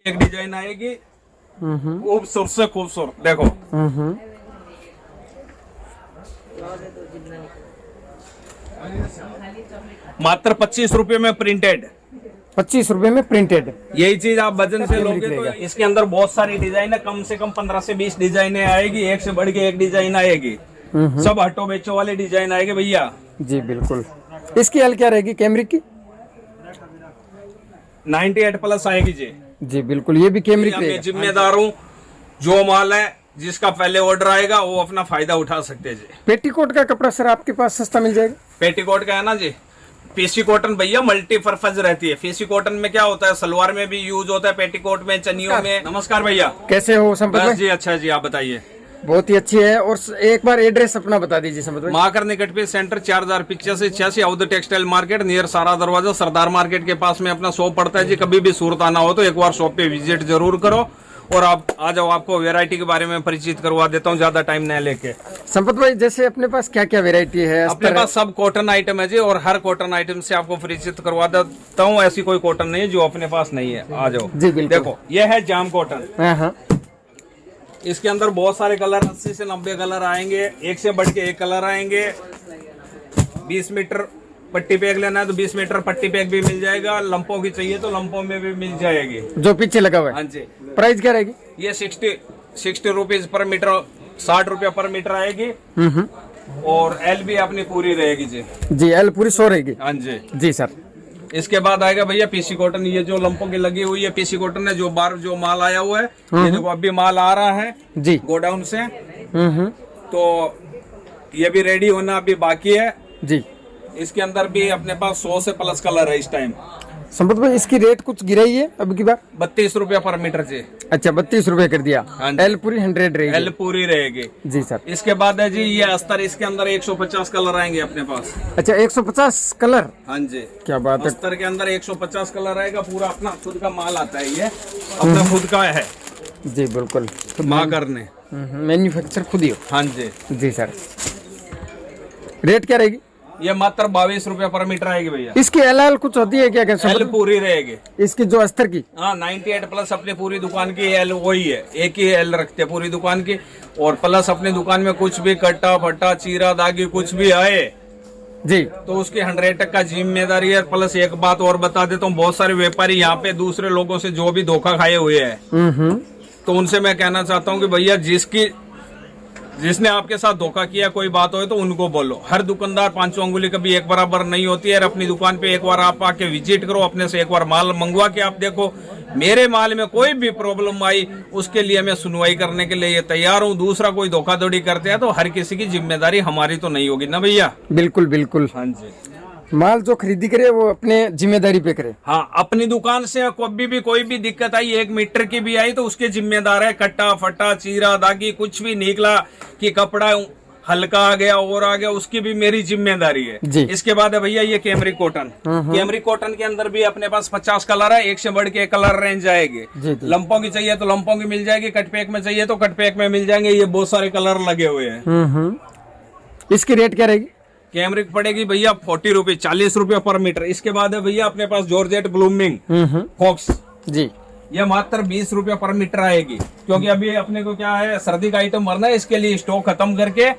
एक डिजाइन आएगी खूबसूरत से खूबसूरत, देखो मात्र 25 रुपए में प्रिंटेड। 25 रुपए में प्रिंटेड। यही चीज आप वजन से लोगे तो इसके अंदर बहुत सारी डिजाइन है, कम से कम 15 से 20 डिजाइने आएगी, एक से बढ़ के एक डिजाइन आएगी, सब हटो बेचो वाले डिजाइन आएगी भैया। जी बिल्कुल। इसकी एल क्या रहेगी कैमरिक की? 98 प्लस आएगी जी। जी बिल्कुल, ये भी कैमरिक मैं रहेगा। जिम्मेदार हूँ, जो माल है जिसका पहले ऑर्डर आएगा वो अपना फायदा उठा सकते हैं जी। पेटीकोट का कपड़ा सर आपके पास सस्ता मिल जाएगा? पेटीकोट का है ना जी, पीसी कॉटन भैया मल्टीपर्पज रहती है। पीसी कॉटन में क्या होता है, सलवार में भी यूज होता है, पेटीकोट में, चनियों में। नमस्कार भैया, कैसे हो संपत बस भाई? जी अच्छा जी, आप बताइए। बहुत ही अच्छी है। और एक बार एड्रेस अपना बता दीजिए संपत भाई। माकर निकट पे centre 4085 Awadh textile market near सारा दरवाजा, सरदार मार्केट के पास में अपना शॉप पड़ता है जी। कभी भी सूरत आना हो तो एक बार शॉप पे विजिट जरूर करो और आप आ जाओ, आपको वैरायटी के बारे में परिचित करवा देता हूँ ज्यादा टाइम नहीं लेके। संपत भाई जैसे अपने पास क्या क्या वेरायटी है? अपने पास सब कॉटन आइटम है जी, और हर कॉटन आइटम से आपको परिचित करवा देता हूँ। ऐसी कोई कॉटन नहीं है जो अपने पास नहीं है, आ जाओ जी बिल्कुल। देखो ये है जाम कॉटन। हाँ हाँ। इसके अंदर बहुत सारे कलर, 80 से 90 कलर आएंगे, एक से बढ़ के एक कलर आएंगे। 20 मीटर पट्टी पैक लेना है तो 20 मीटर पट्टी पैक भी मिल जाएगा, लंपों की चाहिए तो लंपों में भी मिल जाएगी। जो पीछे लगा हुआ है। हाँ जी। प्राइस क्या रहेगी? ये 60 रुपीज पर मीटर, 60 रुपया पर मीटर आएगी। और एल भी अपनी पूरी रहेगी जी। जी एल पूरी 100 रहेगी। हाँ जी। जी सर। इसके बाद आएगा भैया पीसी कॉटन। ये जो लंपों की लगी हुई है पीसी कॉटन है, जो माल आया हुआ है, ये देखो अभी माल आ रहा है जी गोडाउन से। तो ये भी रेडी होना अभी बाकी है जी। इसके अंदर भी अपने पास 100 से प्लस कलर है इस टाइम। संपत भाई इसकी रेट कुछ गिराई है अब की बार? 32 रुपया पर मीटर जी। अच्छा 32 रुपए कर दिया। हाँ जी। एल पूरी 100 रहेगी। एल पूरी रहेगी जी सर। इसके बाद है जी ये अस्तर, इसके अंदर 150 कलर आएंगे अपने पास। अच्छा 150 कलर? हाँ जी। क्या बात है। अस्तर के अंदर 150 कलर आएगा, पूरा अपना खुद का माल आता है, ये अपना खुद का है जी बिल्कुल। माँ करने मैन्युफैक्चर खुद ही हो? हाँ जी। जी सर। रेट क्या रहेगी? ये मात्र 22 रुपया पर मीटर आएगी भैया। इसकी एल कुछ होती है क्या? एल पूरी रहेगी इसकी जो अस्तर की? हाँ 98 प्लस अपनी पूरी दुकान की एल वही है, एक ही एल रखते हैं पूरी दुकान की। और प्लस अपनी दुकान में कुछ भी कट्टा फट्टा चीरा दागी कुछ भी आए जी तो उसकी 100% जिम्मेदारी है। प्लस एक बात और बता देता हूँ, बहुत सारे व्यापारी यहाँ पे दूसरे लोगों से जो भी धोखा खाए हुए हैं, तो उनसे मैं कहना चाहता हूँ कि भैया जिसने आपके साथ धोखा किया कोई बात हो तो उनको बोलो। हर दुकानदार पांचों अंगुली कभी एक बराबर नहीं होती है। अपनी दुकान पे एक बार आप आके विजिट करो, अपने से एक बार माल मंगवा के आप देखो। मेरे माल में कोई भी प्रॉब्लम आई उसके लिए मैं सुनवाई करने के लिए तैयार हूँ। दूसरा कोई धोखाधड़ी करते हैं तो हर किसी की जिम्मेदारी हमारी तो नहीं होगी ना भैया। बिल्कुल बिल्कुल। हाँ जी। माल जो खरीदी करे वो अपने जिम्मेदारी पे करे। हाँ अपनी दुकान से कोई भी दिक्कत आई, 1 मीटर की भी आई तो उसके जिम्मेदार है। कट्टा फट्टा चीरा दागी कुछ भी निकला कि कपड़ा हल्का आ गया और आ गया, उसकी भी मेरी जिम्मेदारी है जी। इसके बाद है भैया ये कैमरिक कॉटन। कैमरिक कॉटन के अंदर भी अपने पास 50 कलर है, एक से बढ़ के कलर रेंज आएगी। लंपों की चाहिए तो लंपों की मिल जाएगी, कटपैक में चाहिए तो कटपैक में मिल जाएंगे। ये बहुत सारे कलर लगे हुए हैं। इसकी रेट क्या रहेगी? कैमरिक पड़ेगी भैया 40 रुपए, 40 रुपया पर मीटर। इसके बाद है भैया अपने पास जॉर्जेट ब्लूमिंग फॉक्स जी, ये मात्र 20 रुपया पर मीटर आएगी। क्योंकि अभी अपने को क्या है, सर्दी का आइटम भरना है, इसके लिए स्टॉक खत्म करके।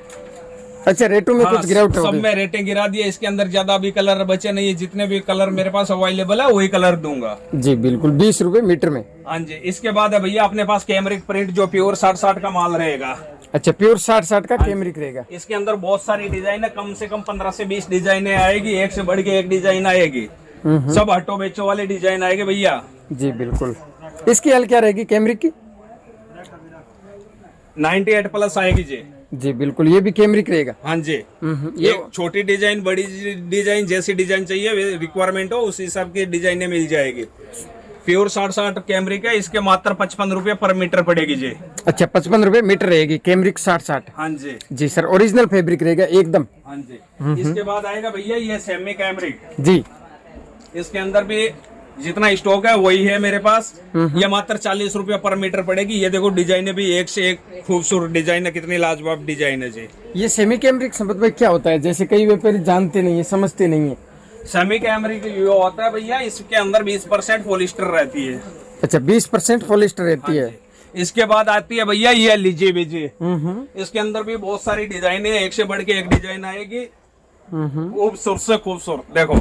अच्छा रेटों में कुछ गिरावट सब में रेटें गिरा दिए। इसके अंदर ज्यादा भी कलर बचे नहीं है, जितने भी कलर मेरे पास अवेलेबल है वही कलर दूंगा जी। बिल्कुल 20 रुपए मीटर में। हाँ जी। इसके बाद है भैया अपने पास कैमरिक प्रिंट जो प्योर 60 का माल रहेगा। अच्छा प्योर 60 का कैमरिक रहेगा। इसके अंदर बहुत सारी डिजाइन है, कम से कम 15 से 20 डिजाइने आएगी, एक से बढ़ के एक डिजाइन आएगी, सब हटो बेचो वाले डिजाइन आएंगे भैया। जी बिल्कुल। इसकी एल क्या रहेगी कैमरिक की? 98 प्लस आएगी जी। बिल्कुल, ये भी कैमरिक रहेगा। हाँ जी। ये छोटी डिजाइन बड़ी डिजाइन जैसी डिजाइन चाहिए रिक्वायरमेंट हो उस हिसाब की डिजाइने मिल जाएगी। प्योर 60 कैमरिक है, इसके मात्र 55 रुपए पर मीटर पड़ेगी जी। अच्छा 55 रुपए मीटर रहेगी कैमरिक 60। हाँ जी। जी सर, ओरिजिनल फैब्रिक रहेगा एकदम। हाँ जी। इसके बाद आएगा भैया ये सेमी कैमरिक जी। इसके अंदर भी जितना स्टॉक है वही है मेरे पास। ये मात्र 40 रुपया पर मीटर पड़ेगी। ये देखो डिजाइन भी एक से एक खूबसूरत डिजाइन है, कितनी लाजवाब डिजाइन है जी। ये सेमी कैमरिक संपत भाई क्या होता है? जैसे कई व्यापारी जानते नहीं है, समझते नहीं है। सेमी कैमरिक ये होता है भैया, इसके अंदर 20% पॉलिस्टर रहती है। अच्छा 20% पॉलिस्टर रहती है। इसके बाद आती है भैया ये लीजिए बीजिए, इसके अंदर भी बहुत सारी डिजाइन है, एक से बढ़ के एक डिजाइन आएगी, खूबसूरत से खूबसूरत। देखो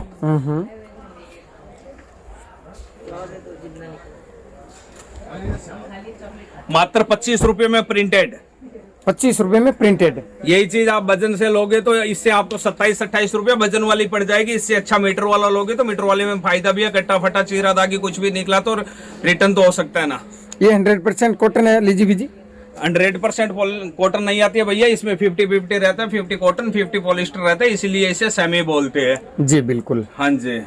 मात्र 25 रुपए में प्रिंटेड, 25 रुपए में प्रिंटेड। यही चीज आप वजन से लोगे तो इससे आपको 27-28 रुपए वजन वाली पड़ जाएगी। इससे अच्छा मीटर वाला लोगे तो मीटर वाले में फायदा भी है, कट्टा फटा चीरा दागी कुछ भी निकला तो रिटर्न तो हो सकता है ना। ये 100% कॉटन है लीजी बीजी। 100% कॉटन नहीं आती है भैया, इसमें 50-50 रहता है, 50 कॉटन 50 पॉलिस्टर रहता है, इसीलिए इसे सेमी बोलते हैं। जी बिल्कुल। हाँ जी।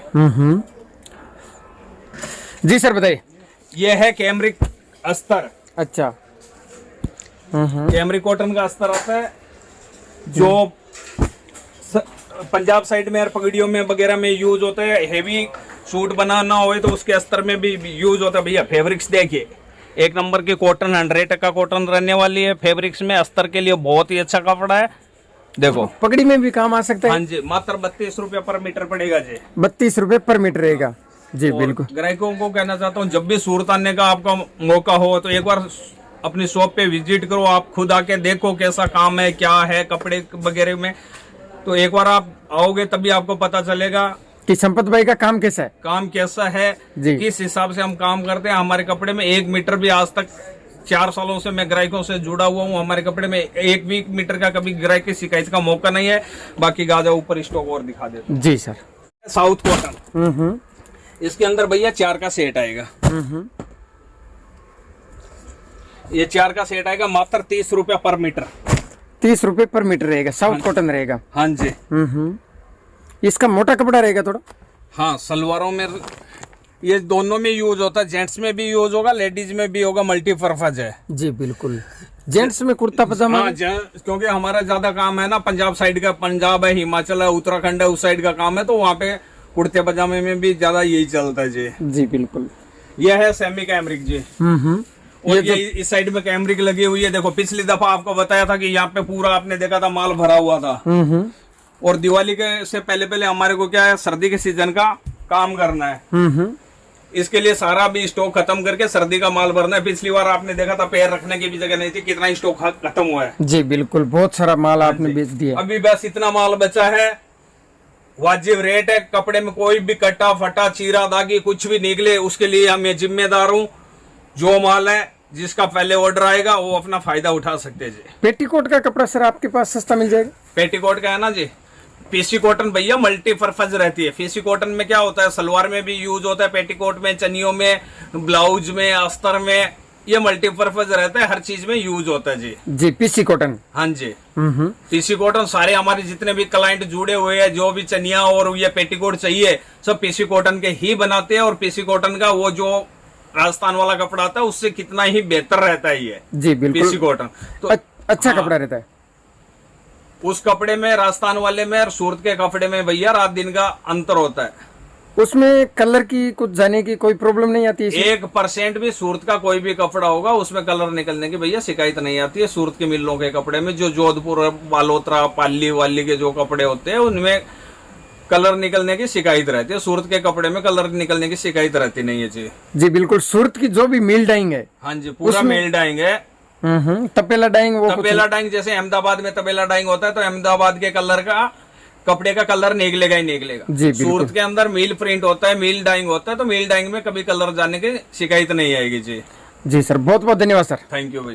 जी सर बताइए। ये है कैमरिक अस्तर। अच्छा। कैमरिक कॉटन का अस्तर आता है जो पंजाब साइड में और पगड़ियों में वगैरह में यूज होता है। हेवी सूट बनाना हो तो उसके अस्तर में भी यूज होता है भैया। फैब्रिक्स देखिए, एक नंबर की कॉटन, 100% कॉटन रहने वाली है। फैब्रिक्स में अस्तर के लिए बहुत ही अच्छा कपड़ा है। देखो पगड़ी में भी काम आ सकता है। हाँ जी, मात्र 32 रुपए पर मीटर पड़ेगा जी। 32 रुपए पर मीटर रहेगा जी बिल्कुल। ग्राहकों को कहना चाहता हूँ, जब भी सूरत आने का आपका मौका हो तो एक बार अपनी शॉप पे विजिट करो, आप खुद आके देखो कैसा काम है, क्या है कपड़े वगैरह में। तो एक बार आप आओगे तभी आपको पता चलेगा कि संपत भाई का काम कैसा है, काम कैसा है, किस हिसाब से हम काम करते हैं। हमारे कपड़े में 1 मीटर भी आज तक 4 सालों से मैं ग्राहकों से जुड़ा हुआ हूँ। हमारे कपड़े में 1 मीटर का कभी ग्राहक की शिकायत का मौका नहीं है। बाकी गाजा ऊपर स्टॉक और दिखा देते हैं। जी सर। साउथ कॉटन, इसके अंदर भैया 4 का सेट आएगा। ये 4 का सेट आएगा, मात्र 30 रुपया पर मीटर। 30 रुपए पर मीटर रहेगा, साउथ कॉटन रहेगा। हाँ जी। इसका मोटा कपड़ा रहेगा थोड़ा। हाँ, सलवारों में ये दोनों में यूज होता है, जेंट्स में भी यूज होगा, लेडीज में भी होगा, मल्टीपर्पज है जी बिल्कुल। जेंट्स में कुर्ता पजामा। हाँ, क्योंकि हमारा ज्यादा काम है ना पंजाब साइड का, पंजाब है, हिमाचल है, उत्तराखंड है, उस साइड का काम है, तो वहाँ पे कुर्ते पजामे में भी ज्यादा यही चलता है जी। जी बिल्कुल। यह है सेमी कैमरिक जी। और ये इस साइड में कैमरिक लगी हुई है। देखो पिछली दफा आपको बताया था कि यहाँ पे पूरा आपने देखा था माल भरा हुआ था। और दिवाली के से पहले हमारे को क्या है, सर्दी के सीजन का काम करना है। इसके लिए सारा भी स्टॉक खत्म करके सर्दी का माल भरना है। पिछली बार आपने देखा था पैर रखने की भी जगह नहीं थी, कितना स्टॉक खत्म हुआ है जी बिल्कुल। बहुत सारा माल आपने बेच दिया। अभी बस इतना माल बचा है, वाजिब रेट है। कपड़े में कोई भी कट्टा फटा चीरा दागी कुछ भी निकले उसके लिए मैं जिम्मेदार हूँ। जो माल है जिसका पहले ऑर्डर आएगा वो अपना फायदा उठा सकते हैं जी। पेटीकोट का कपड़ा सर आपके पास सस्ता मिल जाएगा। पेटीकोट का है ना जी, पीसी कॉटन भैया मल्टीपर्पज रहती है। पीसी कॉटन में क्या होता है, सलवार में भी यूज होता है, पेटीकोट में, चनियों में, ब्लाउज में, अस्तर में, ये मल्टीपर्पज रहता है, हर चीज में यूज होता है जी। जी पीसी कॉटन। हाँ जी। पीसी कॉटन सारे हमारे जितने भी क्लाइंट जुड़े हुए हैं, जो भी चनिया और ये पेटीकोट चाहिए सब पीसी कॉटन के ही बनाते हैं। और पीसी कॉटन का वो जो राजस्थान वाला कपड़ा आता है उससे कितना ही बेहतर रहता है ये जी बिल्कुल। पीसी कॉटन तो अच्छा कपड़ा रहता है। उस कपड़े में, राजस्थान वाले में और सूरत के कपड़े में भैया रात दिन का अंतर होता है। उसमें कलर की कुछ जाने की कोई प्रॉब्लम नहीं आती है। 1% भी सूरत का कोई भी कपड़ा होगा उसमें कलर निकलने की भैया शिकायत नहीं आती है। सूरत के मिलों के कपड़े में, जो जोधपुर, बालोतरा, पाली वाली के जो कपड़े होते हैं उनमें कलर निकलने की शिकायत रहती है। सूरत के कपड़े में कलर निकलने की शिकायत रहती नहीं है जी। जी बिल्कुल। सूरत की जो भी मिल डाइंग है, हाँ जी, पूरा मिल डाइंग है। तपेला डाइंग, वो तपेला डाइंग जैसे अहमदाबाद में तपेला डाइंग होता है तो अहमदाबाद के कलर का कपड़े का कलर निकलेगा ही निकलेगा। सूरत के अंदर मिल प्रिंट होता है, मिल डाइंग होता है, तो मिल डाइंग में कभी कलर जाने की शिकायत नहीं आएगी जी। जी सर, बहुत बहुत धन्यवाद सर। थैंक यू भैया।